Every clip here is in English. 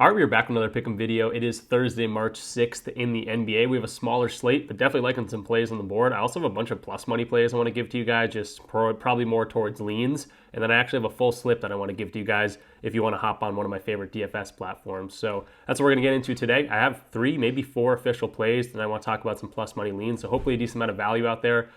All right, we are back with another Pick'em video. It is Thursday, March 6th in the NBA. We have a smaller slate, but definitely liking some plays on the board. I also have a bunch of plus money plays I want to give to you guys, just probably more towards leans. And then I actually have a full slip that I want to give to you guys if you want to hop on one of my favorite DFS platforms. So that's what we're going to get into today. I have 3, maybe 4 official plays, and I want to talk about some plus money leans. So hopefully a decent amount of value out there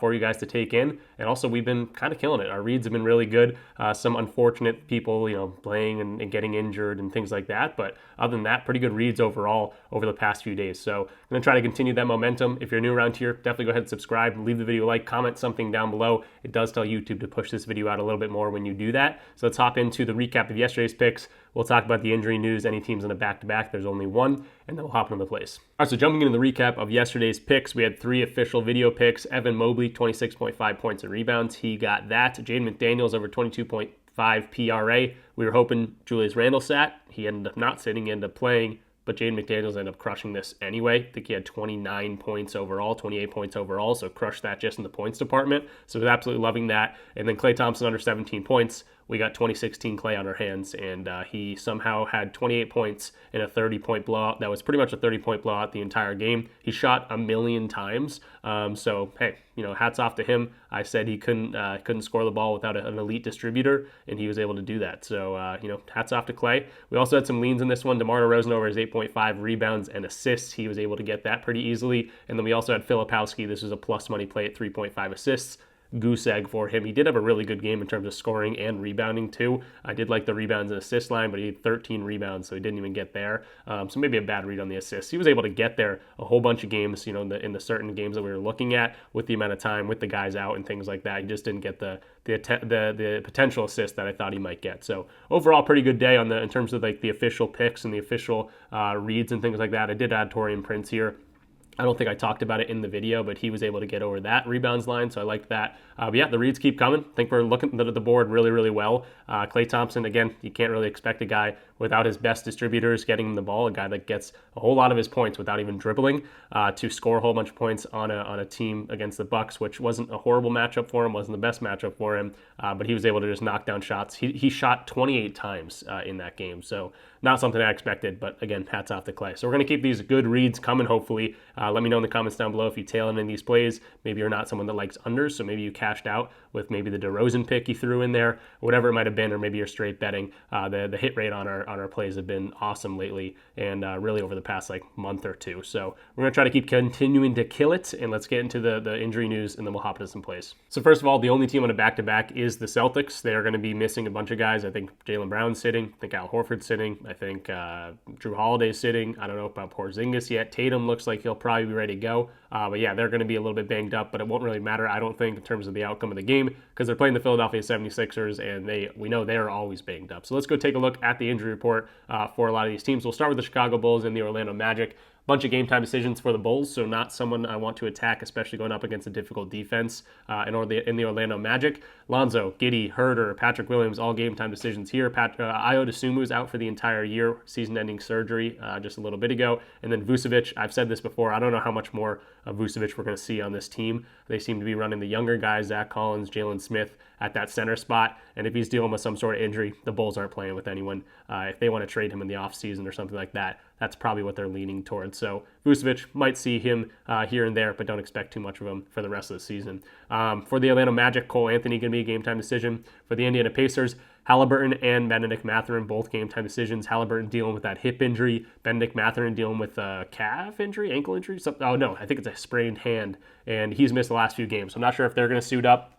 for you guys to take in. And also we've been kind of killing it. Our reads have been really good. Some unfortunate people, playing and getting injured and things like that. But other than that, pretty good reads overall over the past few days. So I'm going to try to continue that momentum. If you're new around here, definitely go ahead and subscribe, leave the video a like, comment something down below. It does tell YouTube to push this video out a little bit more when you do that. So let's hop into the recap of yesterday's picks. We'll talk about the injury news, any teams in a back-to-back. There's only one, and then we'll hop into the plays. All right, so jumping into the recap of yesterday's picks, we had 3 official video picks. Evan Mobley, 26.5 points and rebounds. He got that. Jaden McDaniels over 22.5 PRA. We were hoping Julius Randle sat. He ended up not sitting, he ended up playing. But Jaden McDaniels ended up crushing this anyway. I think he had 29 points overall, 28 points overall, so crushed that just in the points department. So we're absolutely loving that. And then Klay Thompson under 17 points. We got 2016 Klay on our hands, and he somehow had 28 points in a 30-point blowout. That was pretty much a 30-point blowout the entire game. He shot a million times. So, hey, hats off to him. I said he couldn't score the ball without an elite distributor, and he was able to do that. So, hats off to Klay. We also had some leans in this one. DeMar DeRozan over his 8.5 rebounds and assists. He was able to get that pretty easily. And then we also had Filipowski. This was a plus money play at 3.5 assists. Goose egg for him. He did have a really good game in terms of scoring and rebounding too. I did like the rebounds and assist line, but he had 13 rebounds, so he didn't even get there. So maybe a bad read on the assists. He was able to get there a whole bunch of games, in the certain games that we were looking at with the amount of time, with the guys out and things like that. He just didn't get the potential assist that I thought he might get. So overall, pretty good day in terms of like the official picks and the official reads and things like that. I did add Taurean Prince here. I don't think I talked about it in the video, but he was able to get over that rebounds line, so I liked that. But yeah, the reads keep coming. I think we're looking at the board really, really well. Klay Thompson, again, you can't really expect a guy without his best distributors getting him the ball, a guy that gets a whole lot of his points without even dribbling, to score a whole bunch of points on a team against the Bucks, which wasn't a horrible matchup for him, wasn't the best matchup for him, but he was able to just knock down shots. He shot 28 times in that game, so not something I expected, but again, hats off to Klay. So we're going to keep these good reads coming, hopefully. Let me know in the comments down below if you tail in these plays. Maybe you're not someone that likes unders, so maybe you cashed out with maybe the DeRozan pick you threw in there, whatever it might have been, or maybe you're straight betting. The hit rate on our plays have been awesome lately, and really over the past month or two. So we're going to try to keep continuing to kill it, and let's get into the injury news, and then we'll hop into some plays. So first of all, the only team on a back-to-back is the Celtics. They are going to be missing a bunch of guys. I think Jaylen Brown's sitting. I think Al Horford's sitting. I think Drew Holiday's sitting. I don't know about Porzingis yet. Tatum looks like he'll probably be ready to go. But yeah, they're going to be a little bit banged up, but it won't really matter, I don't think, in terms of the outcome of the game, because they're playing the Philadelphia 76ers, and we know they're always banged up. So let's go take a look at the injury report for a lot of these teams. We'll start with the Chicago Bulls and the Orlando Magic. Bunch of game time decisions for the Bulls, so not someone I want to attack, especially going up against a difficult defense in the Orlando Magic. Lonzo, Giddey, Herter, Patrick Williams, all game time decisions here. Ayo Dosunmu is out for the entire year, season-ending surgery just a little bit ago. And then Vucevic, I've said this before, I don't know how much more of Vucevic we're going to see on this team. They seem to be running the younger guys, Zach Collins, Jalen Smith, at that center spot, and if he's dealing with some sort of injury, the Bulls aren't playing with anyone. If they want to trade him in the offseason or something like that, that's probably what they're leaning towards. So Vucevic, might see him here and there, but don't expect too much of him for the rest of the season. For the Orlando Magic, Cole Anthony going to be a game time decision. For the Indiana Pacers, Halliburton and Benedict Mathurin, both game time decisions. Halliburton dealing with that hip injury. Benedict Mathurin dealing with a calf injury, ankle injury. Oh no, I think it's a sprained hand, and he's missed the last few games. So I'm not sure if they're going to suit up.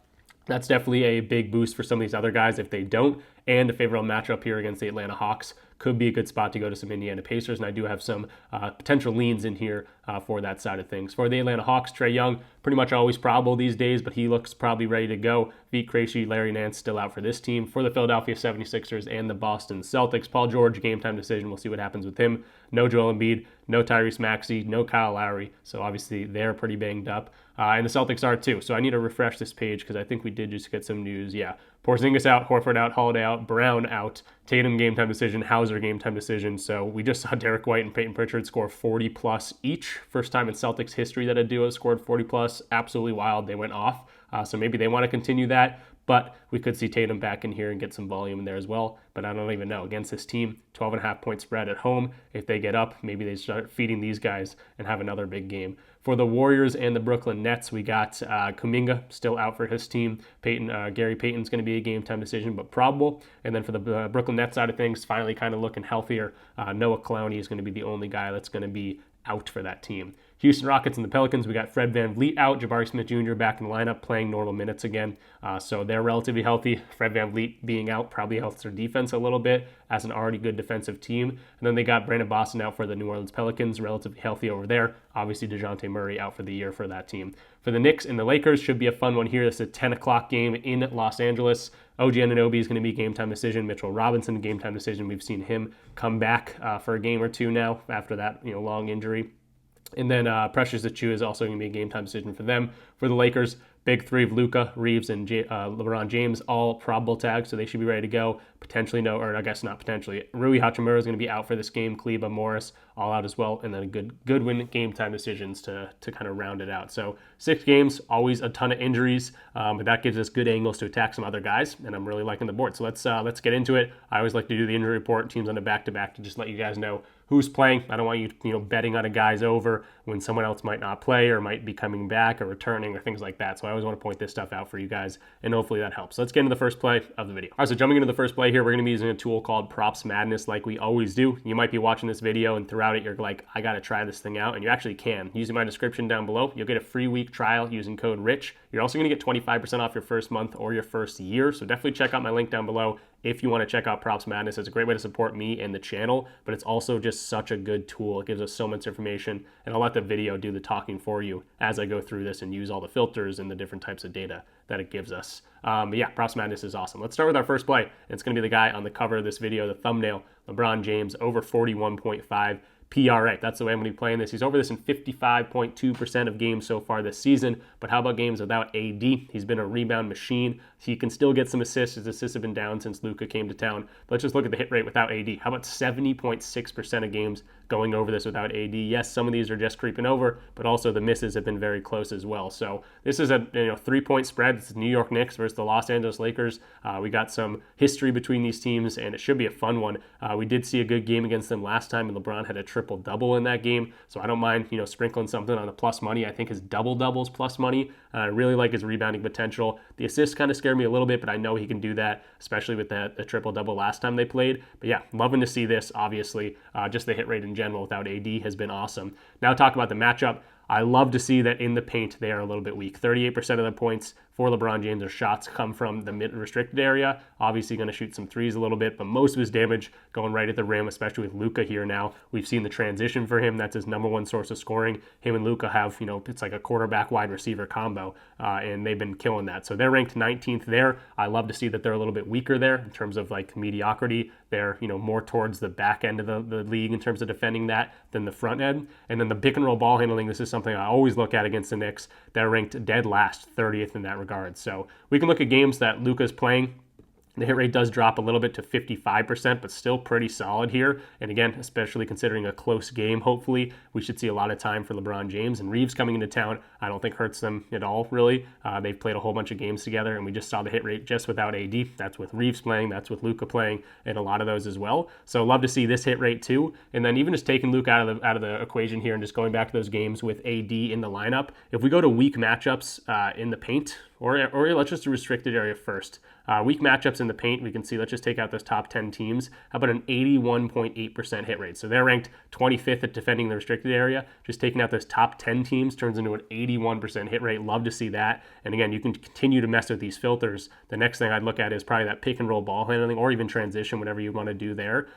That's definitely a big boost for some of these other guys if they don't. And a favorable matchup here against the Atlanta Hawks could be a good spot to go to some Indiana Pacers. And I do have some potential leans in here for that side of things. For the Atlanta Hawks, Trey Young, pretty much always probable these days, but he looks probably ready to go. Vit Krejci, Larry Nance still out for this team. For the Philadelphia 76ers and the Boston Celtics, Paul George, game time decision. We'll see what happens with him. No Joel Embiid, no Tyrese Maxey, no Kyle Lowry. So obviously they're pretty banged up. And the Celtics are too. So I need to refresh this page because I think we did just get some news. Yeah. Porzingis out, Horford out, Holiday out, Brown out, Tatum game time decision, Hauser game time decision. So we just saw Derek White and Peyton Pritchard score 40 plus each. First time in Celtics history that a duo scored 40 plus. Absolutely wild. They went off. So maybe they want to continue that. but we could see Tatum back in here and get some volume in there as well. But I don't even know. Against this team, 12.5 point spread at home. If they get up, maybe they start feeding these guys and have another big game. For the Warriors and the Brooklyn Nets, we got Kuminga still out for his team. Gary Payton's going to be a game time decision, but probable. And then for the Brooklyn Nets side of things, finally kind of looking healthier. Noah Clowney is going to be the only guy that's going to be out for that team. Houston Rockets and the Pelicans, we got Fred VanVleet out, Jabari Smith Jr. back in the lineup playing normal minutes again. So they're relatively healthy. Fred VanVleet being out probably helps their defense a little bit as an already good defensive team. And then they got Brandon Boston out for the New Orleans Pelicans, relatively healthy over there. Obviously DeJounte Murray out for the year for that team. For the Knicks and the Lakers, should be a fun one here. This is a 10 o'clock game in Los Angeles. OG Anunoby is going to be game time decision. Mitchell Robinson, game time decision. We've seen him come back for a game or two now after that long injury. And then Precious Achiuwa is also going to be a game-time decision for them. For the Lakers, big three of Luka, Reeves, and LeBron James, all probable tags, so they should be ready to go. Potentially no, or I guess not potentially. Rui Hachimura is going to be out for this game. Kleba, Morris, all out as well. And then a good win game-time decisions to kind of round it out. So 6 games, always a ton of injuries, but that gives us good angles to attack some other guys, and I'm really liking the board. So let's get into it. I always like to do the injury report, teams on a back-to-back, to just let you guys know who's playing. I don't want you betting on a guy's over when someone else might not play or might be coming back or returning or things like that. So I always want to point this stuff out for you guys, and hopefully that helps. So let's get into the first play of the video. All right, so jumping into the first play here, we're going to be using a tool called Props Madness like we always do. You might be watching this video and throughout it, you're like, I got to try this thing out, and you actually can. Using my description down below, you'll get a free week trial using code RICH. You're also going to get 25% off your first month or your first year. So definitely check out my link down below if you want to check out Props Madness. It's a great way to support me and the channel, but it's also just such a good tool. It gives us so much information, and I'll let the video do the talking for you as I go through this and use all the filters and the different types of data that it gives us. But yeah, Props Madness is awesome. Let's start with our first play. And it's going to be the guy on the cover of this video, the thumbnail, LeBron James, over 41.5 PRA. That's the way I'm going to be playing this. He's over this in 55.2% of games so far this season. But how about games without AD? He's been a rebound machine. He can still get some assists. His assists have been down since Luka came to town. But let's just look at the hit rate without AD. How about 70.6% of games going over this without AD? Yes, some of these are just creeping over, but also the misses have been very close as well. So this is a 3-point spread. This is New York Knicks versus the Los Angeles Lakers. We got some history between these teams, and it should be a fun one. We did see a good game against them last time, and LeBron had a triple-double in that game. So I don't mind sprinkling something on the plus money. I think his double-doubles plus money. I really like his rebounding potential. The assists kind of scare me a little bit, but I know he can do that, especially with the triple-double last time they played. But yeah, loving to see this, obviously. Just the hit rate in general without AD has been awesome. Now talk about the matchup. I love to see that in the paint they are a little bit weak. 38% of the points for LeBron James or shots come from the mid-restricted area. Obviously going to shoot some threes a little bit, but most of his damage going right at the rim, especially with Luka here now. We've seen the transition for him. That's his number one source of scoring. Him and Luka have, it's like a quarterback wide receiver combo, and they've been killing that. So they're ranked 19th there. I love to see that they're a little bit weaker there in terms of like mediocrity. They're, more towards the back end of the league in terms of defending that than the front end. And then the pick and roll ball handling, this is something I always look at against the Knicks. They're ranked dead last, 30th in that regard. So we can look at games that Luka's playing. The hit rate does drop a little bit to 55%, but still pretty solid here. And again, especially considering a close game, hopefully, we should see a lot of time for LeBron James. And Reeves coming into town, I don't think hurts them at all, really. They've played a whole bunch of games together, and we just saw the hit rate just without AD. That's with Reeves playing, that's with Luka playing, and a lot of those as well. So love to see this hit rate too. And then even just taking Luka out of the equation here and just going back to those games with AD in the lineup. If we go to weak matchups in the paint, or let's just do restricted area first. Weak matchups in the paint, we can see, let's just take out those top 10 teams. How about an 81.8% hit rate? So they're ranked 25th at defending the restricted area. Just taking out those top 10 teams turns into an 81% hit rate. Love to see that. And again, you can continue to mess with these filters. The next thing I'd look at is probably that pick and roll ball handling or even transition, whatever you want to do there.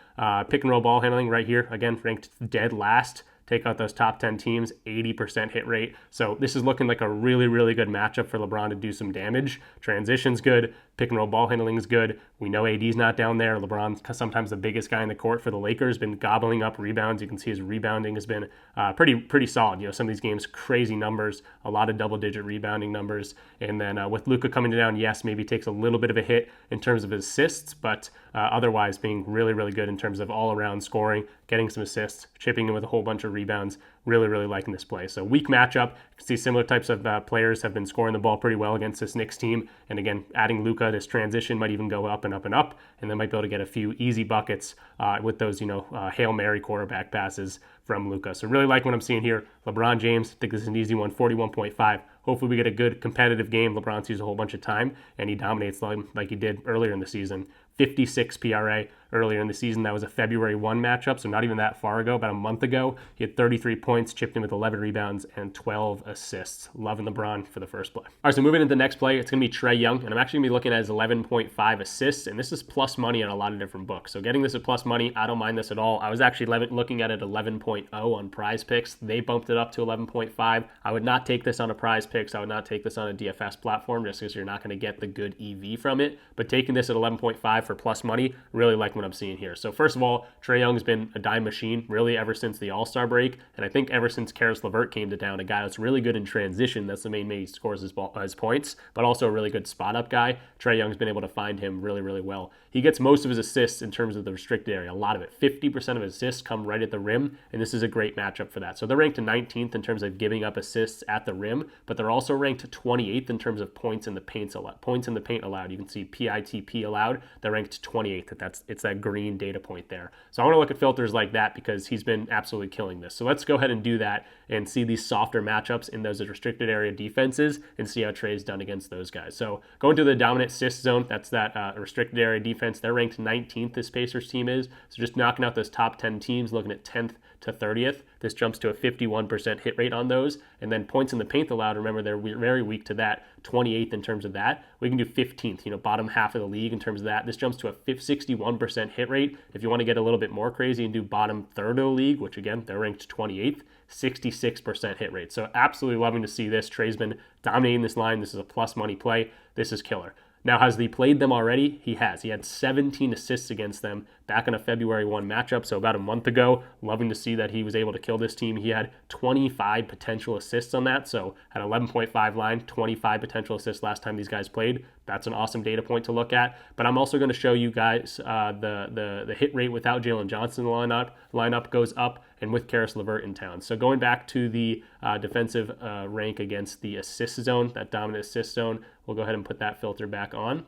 Pick and roll ball handling right here, again, ranked dead last. Take out those top 10 teams, 80% hit rate. So this is looking like a really, really good matchup for LeBron to do some damage. Transition's good. Pick and roll ball handling is good. We know AD's not down there. LeBron's sometimes the biggest guy in the court for the Lakers, been gobbling up rebounds. You can see his rebounding has been pretty solid. Some of these games, crazy numbers, a lot of double-digit rebounding numbers. And then with Luka coming down, yes, maybe takes a little bit of a hit in terms of his assists, but otherwise being really, really good in terms of all-around scoring, getting some assists, chipping in with a whole bunch of rebounds. Really, really liking this play. So weak matchup. You can see similar types of players have been scoring the ball pretty well against this Knicks team. And again, adding Luka, this transition might even go up and up and up, and they might be able to get a few easy buckets with those, Hail Mary quarterback passes from Luka. So really like what I'm seeing here. LeBron James, I think this is an easy one, 41.5. Hopefully we get a good competitive game. LeBron sees a whole bunch of time, and he dominates like he did earlier in the season. 56 PRA earlier in the season. That was a February 1 matchup, so not even that far ago, about a month ago. He had 33 points, chipped in with 11 rebounds, and 12 assists. Loving LeBron for the first play. All right, so moving into the next play, it's going to be Trey Young, and I'm actually going to be looking at his 11.5 assists, and this is plus money on a lot of different books. So getting this at plus money, I don't mind this at all. I was actually looking at it 11.0 on PrizePicks. They bumped it up to 11.5. I would not take this on a PrizePicks. I would not take this on a DFS platform just because you're not going to get the good EV from it. But taking this at 11.5 for plus money, really like what I'm seeing here. So first of all, Trey Young's been a dime machine really ever since the All-Star break, and I think ever since Karis LeVert came to town, a guy that's really good in transition. That's the main way he scores his points, but also a really good spot-up guy. Trey Young's been able to find him really, really well. He gets most of his assists in terms of the restricted area, a lot of it. 50% of his assists come right at the rim, and this is a great matchup for that. So they're ranked 19th in terms of giving up assists at the rim, but they're also ranked 28th in terms of points in the paint allowed. You can see PITP allowed. They're ranked 28th. It's that green data point there. So I want to look at filters like that because he's been absolutely killing this. So let's go ahead and do that and see these softer matchups in those restricted area defenses and see how Trey's done against those guys. So going to the dominant assist zone, that's that restricted area defense. They're ranked 19th, this Pacers team is. So just knocking out those top 10 teams, looking at 10th to 30th. This jumps to a 51% hit rate on those. And then points in the paint allowed, remember they're very weak to that, 28th in terms of that. We can do 15th, bottom half of the league in terms of that. This jumps to a 61% hit rate. If you want to get a little bit more crazy and do bottom third of the league, which again, they're ranked 28th, 66% hit rate. So absolutely loving to see this. Trey's been dominating this line. This is a plus money play. This is killer. Now, has he played them already? He has. He had 17 assists against them back in a February 1 matchup, so about a month ago. Loving to see that he was able to kill this team. He had 25 potential assists on that, so at 11.5 line, 25 potential assists last time these guys played. That's an awesome data point to look at. But I'm also going to show you guys the hit rate without Jalen Johnson lineup goes up, and with Karis LeVert in town. So going back to the defensive rank against the assist zone, that dominant assist zone, we'll go ahead and put that filter back on.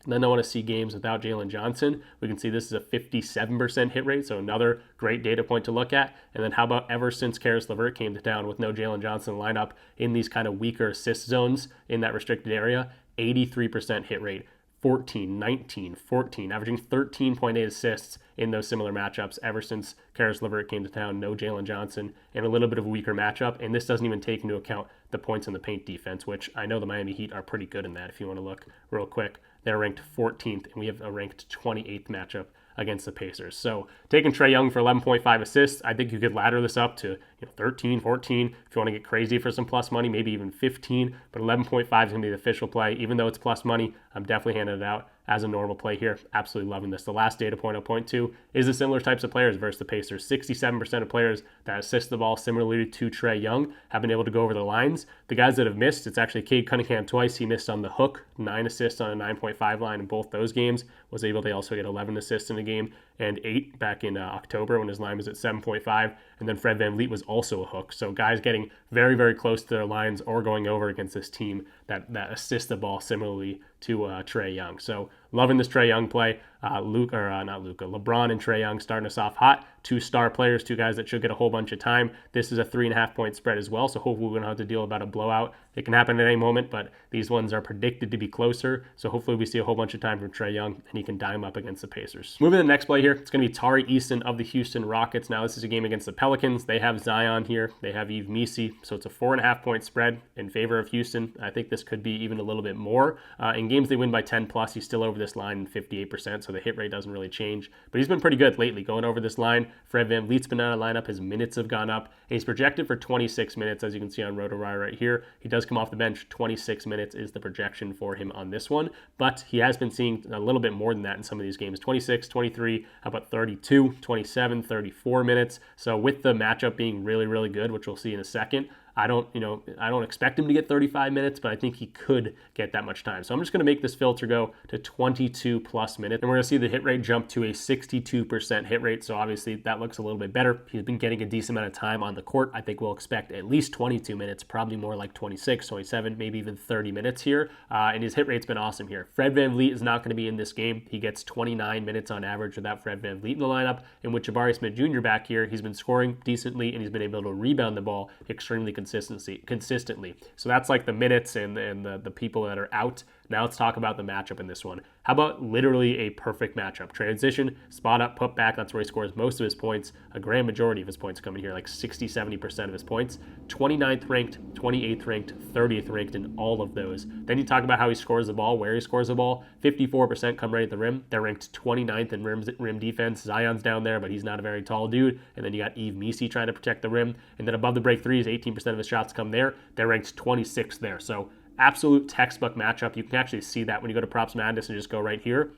And then I want to see games without Jalen Johnson. We can see this is a 57% hit rate, so another great data point to look at. And then how about ever since Karis LeVert came to town with no Jalen Johnson lineup in these kind of weaker assist zones in that restricted area, 83% hit rate. 14, 19, 14, averaging 13.8 assists in those similar matchups ever since Karis LeVert came to town. No Jalen Johnson, and a little bit of a weaker matchup. And this doesn't even take into account the points in the paint defense, which I know the Miami Heat are pretty good in that. If you want to look real quick, they're ranked 14th, and we have a ranked 28th matchup against the Pacers. So taking Trey Young for 11.5 assists, I think you could ladder this up to 13, 14. If you want to get crazy for some plus money, maybe even 15. But 11.5 is going to be the official play. Even though it's plus money, I'm definitely handing it out as a normal play here. Absolutely loving this. The last data point I'll point to is the similar types of players versus the Pacers. 67% of players that assist the ball similarly to Trey Young have been able to go over the lines. The guys that have missed, it's actually Cade Cunningham twice. He missed on the hook, 9 assists on a 9.5 line in both those games. Was able to also get 11 assists in the game and 8 back in October when his line was at 7.5. And then Fred VanVleet was also a hook. So guys getting very, very close to their lines or going over against this team that assist the ball similarly to Trey Young. So loving this Trey Young play. LeBron and Trey Young starting us off hot. 2 star players, 2 guys that should get a whole bunch of time. This is a 3.5 point spread as well, so hopefully we don't have to deal about a blowout. It can happen at any moment, but these ones are predicted to be closer, so hopefully we see a whole bunch of time from Trey Young and he can dime up against the Pacers. Moving to the next play here, it's going to be Tari Eason of the Houston Rockets. Now this is a game against the Pelicans. They have Zion here. They have Yves Missi, so it's a 4.5 point spread in favor of Houston. I think this could be even a little bit more. In games they win by 10 plus, he's still over this line in 58%, so the hit rate doesn't really change. But he's been pretty good lately going over this line. Fred VanVleet's been out of lineup. His minutes have gone up. And he's projected for 26 minutes, as you can see on RotoWire right here. He does come off the bench. 26 minutes is the projection for him on this one. But he has been seeing a little bit more than that in some of these games. 26, 23, how about 32, 27, 34 minutes. So with the matchup being really, really good, which we'll see in a second, I don't expect him to get 35 minutes, but I think he could get that much time. So I'm just going to make this filter go to 22 plus minutes, and we're going to see the hit rate jump to a 62% hit rate. So obviously that looks a little bit better. He's been getting a decent amount of time on the court. I think we'll expect at least 22 minutes, probably more like 26, 27, maybe even 30 minutes here. And his hit rate's been awesome here. Fred VanVleet is not going to be in this game. He gets 29 minutes on average without Fred VanVleet in the lineup. And with Jabari Smith Jr. back here, he's been scoring decently and he's been able to rebound the ball extremely consistently. So that's like the minutes and the people that are out. Now let's talk about the matchup in this one. How about literally a perfect matchup? Transition, spot up, put back. That's where he scores most of his points. A grand majority of his points coming here, like 60-70% of his points. 29th ranked, 28th ranked, 30th ranked in all of those. Then you talk about how he scores the ball, where he scores the ball. 54% come right at the rim. They're ranked 29th in rim defense. Zion's down there, but he's not a very tall dude. And then you got Yves Missi trying to protect the rim. And then above the break threes, 18% of his shots come there. They're ranked 26th there. So absolute textbook matchup. You can actually see that when you go to Props Madness and just go right here.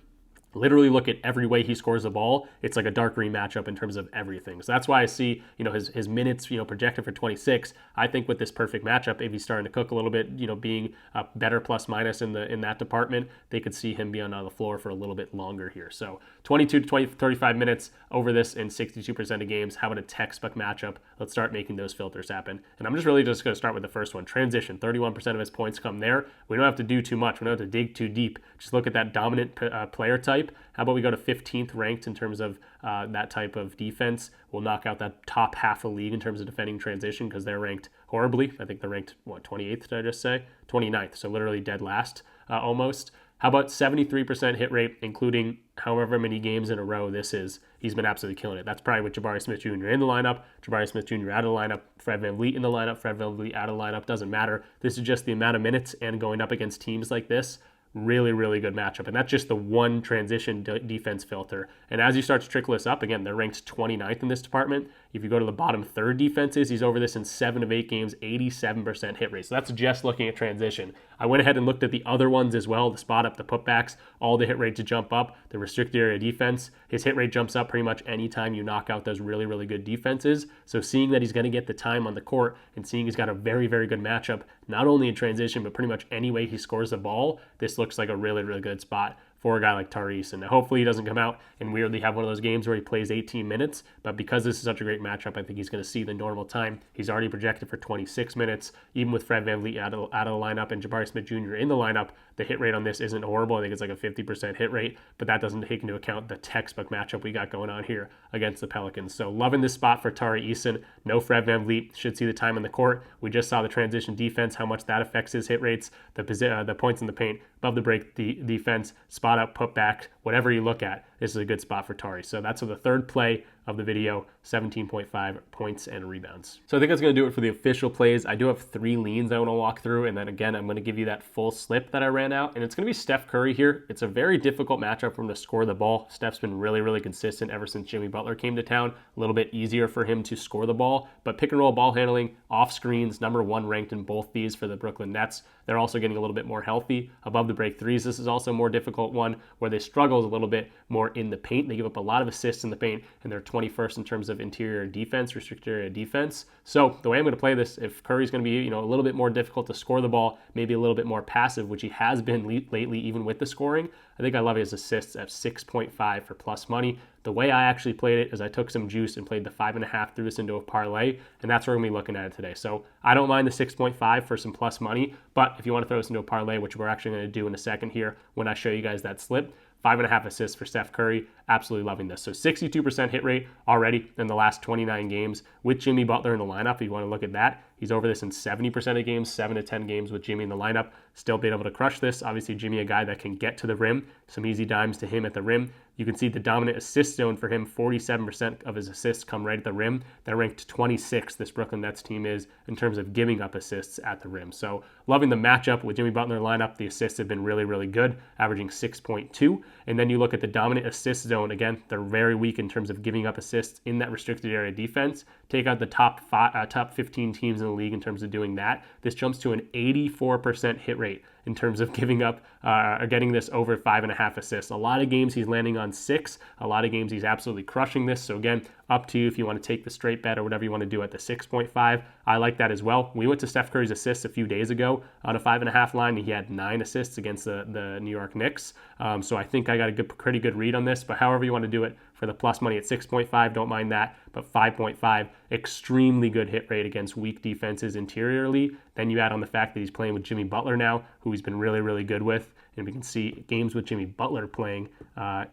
Literally look at every way he scores the ball. It's like a dark green matchup in terms of everything. So that's why I see, his minutes, projected for 26. I think with this perfect matchup, if he's starting to cook a little bit, being better plus minus in that department, they could see him be on the floor for a little bit longer here. So 22 to 35 minutes over this in 62% of games. How about a textbook matchup? Let's start making those filters happen. And I'm just going to start with the first one. Transition. 31% of his points come there. We don't have to do too much. We don't have to dig too deep. Just look at that dominant player type. How about we go to 15th ranked in terms of that type of defense? We'll knock out that top half of the league in terms of defending transition because they're ranked horribly. I think they're ranked, 28th, did I just say? 29th, so literally dead last almost. How about 73% hit rate, including however many games in a row this is? He's been absolutely killing it. That's probably with Jabari Smith Jr. in the lineup, Jabari Smith Jr. out of the lineup, Fred VanVleet in the lineup, Fred VanVleet out of the lineup. Doesn't matter. This is just the amount of minutes and going up against teams like this. Really, really good matchup. And that's just the one transition defense filter. And as you start to trickle this up, again, they're ranked 29th in this department. If you go to the bottom third defenses, he's over this in 7 of 8 games, 87% hit rate. So that's just looking at transition. I went ahead and looked at the other ones as well, the spot up, the putbacks, all the hit rate to jump up, the restricted area defense. His hit rate jumps up pretty much anytime you knock out those really, really good defenses. So seeing that he's going to get the time on the court and seeing he's got a very, very good matchup, not only in transition, but pretty much any way he scores the ball, this looks like a really, really good spot for a guy like Tari Eason. Now, hopefully he doesn't come out and weirdly have one of those games where he plays 18 minutes, but because this is such a great matchup, I think he's going to see the normal time. He's already projected for 26 minutes, even with Fred VanVleet out of the lineup and Jabari Smith Jr. in the lineup. The hit rate on this isn't horrible. I think it's like a 50% hit rate, but that doesn't take into account the textbook matchup we got going on here against the Pelicans. So loving this spot for Tari Eason. No Fred VanVleet. Should see the time in the court. We just saw the transition defense, how much that affects his hit rates, the points in the paint, above the break, the defense, spot up, put back, whatever you look at, this is a good spot for Tari. So that's the third play of the video, 17.5 points and rebounds. So I think that's going to do it for the official plays. I do have 3 leans I want to walk through, and then again, I'm going to give you that full slip that I ran out, and it's going to be Steph Curry here. It's a very difficult matchup for him to score the ball. Steph's been really, really consistent ever since Jimmy Butler came to town. A little bit easier for him to score the ball, but pick and roll ball handling, off screens, number 1 ranked in both these for the Brooklyn Nets. They're also getting a little bit more healthy. Above the break threes, this is also a more difficult one where they struggle a little bit more in the paint. They give up a lot of assists in the paint, and they're 21st in terms of interior defense, restricted area defense. So the way I'm going to play this, if Curry's going to be a little bit more difficult to score the ball, maybe a little bit more passive, which he has been lately even with the scoring, I think I love his assists at 6.5 for plus money. The way I actually played it is I took some juice and played the 5.5, threw this into a parlay, and that's where we're going to be looking at it today. So I don't mind the 6.5 for some plus money, but if you want to throw this into a parlay, which we're actually going to do in a second here when I show you guys that slip, 5.5 assists for Steph Curry. Absolutely loving this. So 62% hit rate already in the last 29 games with Jimmy Butler in the lineup. If you want to look at that, he's over this in 70% of games, 7 to 10 games with Jimmy in the lineup. Still being able to crush this. Obviously, Jimmy, a guy that can get to the rim. Some easy dimes to him at the rim. You can see the dominant assist zone for him. 47% of his assists come right at the rim. They're ranked 26th, this Brooklyn Nets team is, in terms of giving up assists at the rim. So loving the matchup with Jimmy Butler in the lineup. The assists have been really, really good, averaging 6.2. And then you look at the dominant assist zone. Again, they're very weak in terms of giving up assists in that restricted area defense. Take out the top 15 teams in the league in terms of doing that. This jumps to an 84% hit rate in terms of giving up or getting this over 5.5 assists. A lot of games he's landing on 6. A lot of games he's absolutely crushing this. So again, up to you if you want to take the straight bet or whatever you want to do at the 6.5. I like that as well. We went to Steph Curry's assists a few days ago on a 5.5 line, and he had 9 assists against the New York Knicks. So I think I got a pretty good read on this, but however you want to do it, for the plus money at 6.5, don't mind that, but 5.5, extremely good hit rate against weak defenses interiorly. Then you add on the fact that he's playing with Jimmy Butler now, who he's been really, really good with, and we can see games with Jimmy Butler playing,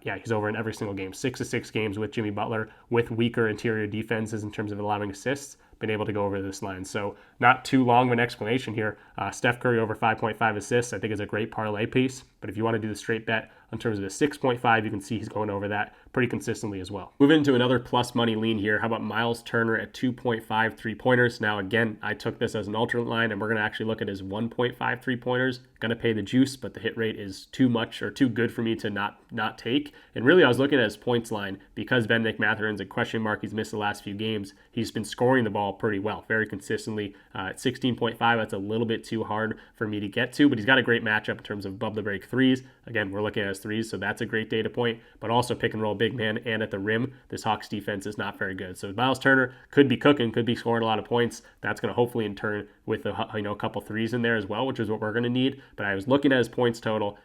he's over in every single game. 6 of 6 games with Jimmy Butler with weaker interior defenses in terms of allowing assists, been able to go over this line. So not too long of an explanation here. Steph Curry over 5.5 assists, I think is a great parlay piece, but if you want to do the straight bet in terms of the 6.5, you can see he's going over that pretty consistently as well. Moving into another plus money lean here. How about Miles Turner at 2.5 3-pointers? Now, again, I took this as an alternate line, and we're going to actually look at his 1.5 3-pointers. Going to pay the juice, but the hit rate is too much or too good for me to not take. And really, I was looking at his points line because Bennedict Mathurin's a question mark. He's missed the last few games. He's been scoring the ball pretty well, very consistently. At 16.5, that's a little bit too hard for me to get to, but he's got a great matchup in terms of above the break threes. Again, we're looking at his threes, so that's a great data point, but also pick and roll big man and at the rim, this Hawks defense is not very good. So Miles Turner could be cooking, could be scoring a lot of points. That's going to hopefully in turn with a couple threes in there as well, which is what we're going to need. But I was looking at his points total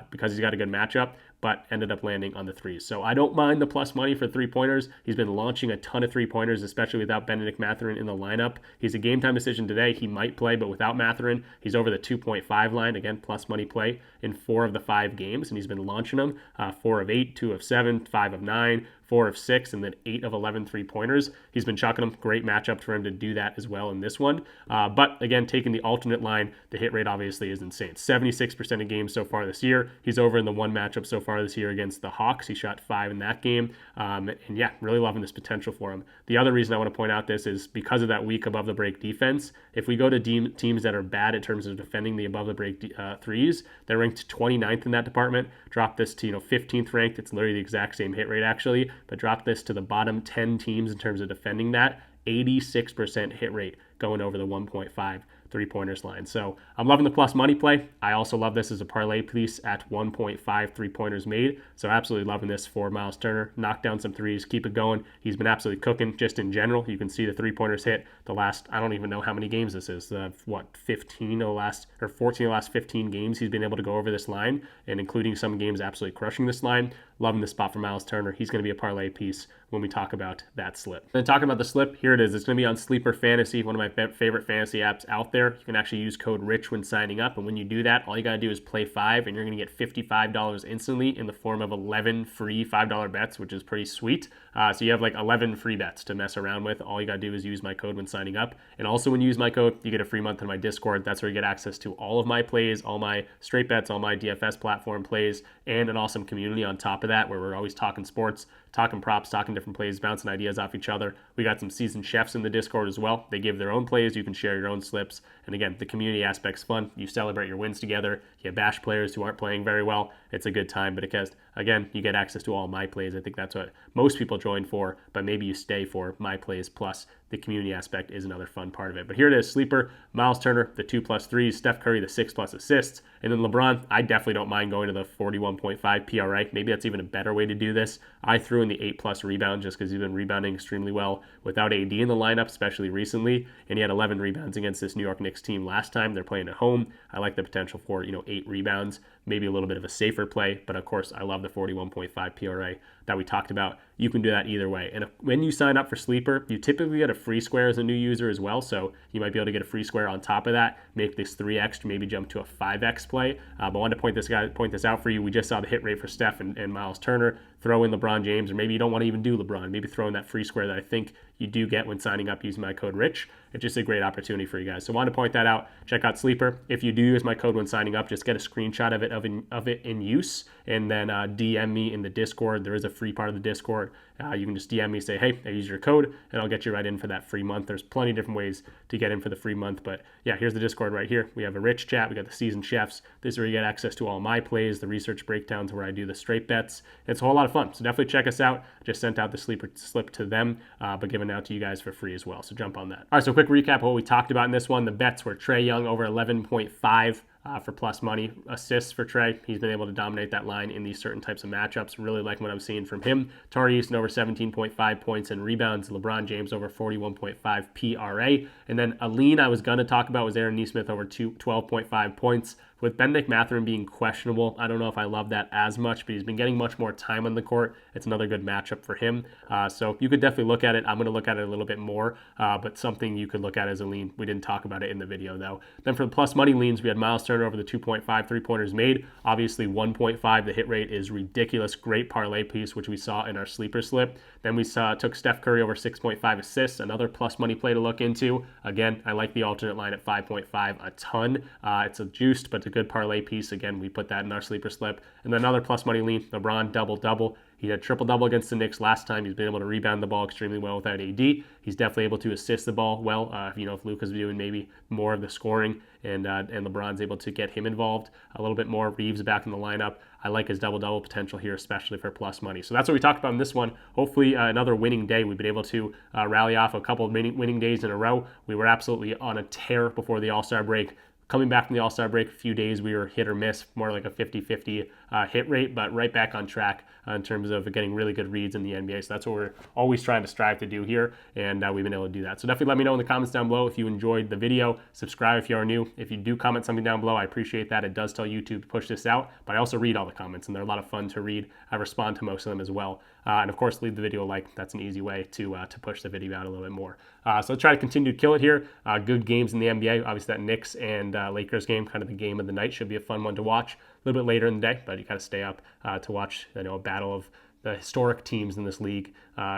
because he's got a good matchup, but ended up landing on the threes. So I don't mind the plus money for 3-pointers. He's been launching a ton of 3-pointers, especially without Bennedict Mathurin in the lineup. He's a game time decision today. He might play, but without Mathurin, he's over the 2.5 line. Again, plus money play in 4 of the 5 games, and he's been launching them 4 of 8, 2 of 7, 5 of 9, 4 of 6, and then 8 of 11 3-pointers. He's been chucking them. Great matchup for him to do that as well in this one. But again, taking the alternate line, the hit rate obviously is insane. 76% of games so far this year. He's over in the one matchup so far this year against the Hawks. He shot 5 in that game. And yeah, really loving this potential for him. The other reason I want to point out this is because of that weak above the break defense. If we go to teams that are bad in terms of defending the above the break threes, they're ranked 29th in that department. Drop this to 15th ranked. It's literally the exact same hit rate actually, but drop this to the bottom 10 teams in terms of defending that. 86% hit rate going over the 1.5 3-pointers line. So I'm loving the plus money play. I also love this as a parlay piece at 1.5 3-pointers made. So absolutely loving this for Miles Turner. Knock down some threes, keep it going. He's been absolutely cooking just in general. You can see the 3-pointers hit the last, I don't even know how many games this is. 15 of the last, or 14 of the last 15 games he's been able to go over this line, and including some games absolutely crushing this line. Loving the spot for Miles Turner. He's going to be a parlay piece when we talk about that slip. And then talking about the slip, here it is. It's going to be on Sleeper Fantasy, one of my favorite fantasy apps out there. You can actually use code RICH when signing up, and when you do that, all you got to do is play 5, and you're going to get $55 instantly in the form of 11 free $5 bets, which is pretty sweet. So you have like 11 free bets to mess around with. All you got to do is use my code when signing up. And also when you use my code, you get a free month in my Discord. That's where you get access to all of my plays, all my straight bets, all my DFS platform plays, and an awesome community on top of that where we're always talking sports, talking props, talking different plays, bouncing ideas off each other. We got some seasoned chefs in the Discord as well. They give their own plays. You can share your own slips. And again, the community aspect's fun. You celebrate your wins together. You bash players who aren't playing very well. It's a good time. But because, again, you get access to all my plays. I think that's what most people join for, but maybe you stay for my plays plus the community aspect is another fun part of it. But here it is, Sleeper, Miles Turner, the 2+ threes, Steph Curry, the 6+ assists, and then LeBron, I definitely don't mind going to the 41.5 PRA. Maybe that's even a better way to do this. I threw in the 8+ rebound just because he's been rebounding extremely well without AD in the lineup, especially recently, and he had 11 rebounds against this New York Knicks team last time. They're playing at home. I like the potential for, 8 rebounds, maybe a little bit of a safer play, but of course, I love the 41.5 PRA that we talked about. You can do that either way. And when you sign up for Sleeper, you typically get a free square as a new user as well. So you might be able to get a free square on top of that, make this 3x, maybe jump to a 5x play. But I wanted to point this out for you. We just saw the hit rate for Steph and Miles Turner. Throw in LeBron James, or maybe you don't want to even do LeBron. Maybe throw in that free square that I think you do get when signing up using my code RICH. It's just a great opportunity for you guys. So I wanted to point that out. Check out Sleeper. If you do use my code when signing up, just get a screenshot of it in use, and then DM me in the Discord. There is a free part of the Discord. You can just DM me, say, hey, I use your code, and I'll get you right in for that free month. There's plenty of different ways to get in for the free month. But yeah, here's the Discord right here. We have a rich chat. We got the seasoned chefs. This is where you get access to all my plays, the research breakdowns where I do the straight bets. It's a whole lot of fun. So definitely check us out. Just sent out the Sleeper slip to them, but giving it out to you guys for free as well. So jump on that. All right, so quick recap of what we talked about in this one. The bets were Trey Young over 11.5 for plus money. Assists for Trey. He's been able to dominate that line in these certain types of matchups. Really like what I'm seeing from him. Tari Eason over 17.5 points and rebounds. LeBron James over 41.5 PRA. And then a lean I was going to talk about was Aaron Nesmith over 12.5 points. With Ben McMatherin being questionable, I don't know if I love that as much, but he's been getting much more time on the court. It's another good matchup for him. So you could definitely look at it. I'm going to look at it a little bit more, but something you could look at as a lean. We didn't talk about it in the video, though. Then for the plus money leans, we had Miles Turner over the 2.5 three-pointers made. Obviously, 1.5. The hit rate is ridiculous. Great parlay piece, which we saw in our sleeper slip. Then we took Steph Curry over 6.5 assists, another plus money play to look into. Again, I like the alternate line at 5.5 a ton. It's a juiced, but it's a good parlay piece. Again, we put that in our sleeper slip. And then another plus money lean, LeBron double-double. He had triple-double against the Knicks last time. He's been able to rebound the ball extremely well without AD. He's definitely able to assist the ball well. If Luka's doing maybe more of the scoring and LeBron's able to get him involved a little bit more. Reeves back in the lineup. I like his double-double potential here, especially for plus money. So that's what we talked about in this one. Hopefully another winning day. We've been able to rally off a couple of winning days in a row. We were absolutely on a tear before the All-Star break. Coming back from the All-Star break, a few days we were hit or miss, more like a 50-50 hit rate, but right back on track in terms of getting really good reads in the NBA. So that's what we're always trying to strive to do here, and we've been able to do that. So definitely let me know in the comments down below if you enjoyed the video. Subscribe if you are new. If you do comment something down below, I appreciate that. It does tell YouTube to push this out, but I also read all the comments, and they're a lot of fun to read. I respond to most of them as well. And of course, leave the video a like. That's an easy way to push the video out a little bit more. So let's try to continue to kill it here. Good games in the NBA. Obviously, that Knicks and Lakers game, kind of the game of the night, should be a fun one to watch. A little bit later in the day, but you got to stay up to watch a battle of the historic teams in this league,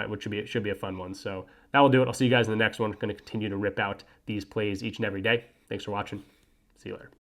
which should be a fun one. So that will do it. I'll see you guys in the next one. I'm going to continue to rip out these plays each and every day. Thanks for watching. See you later.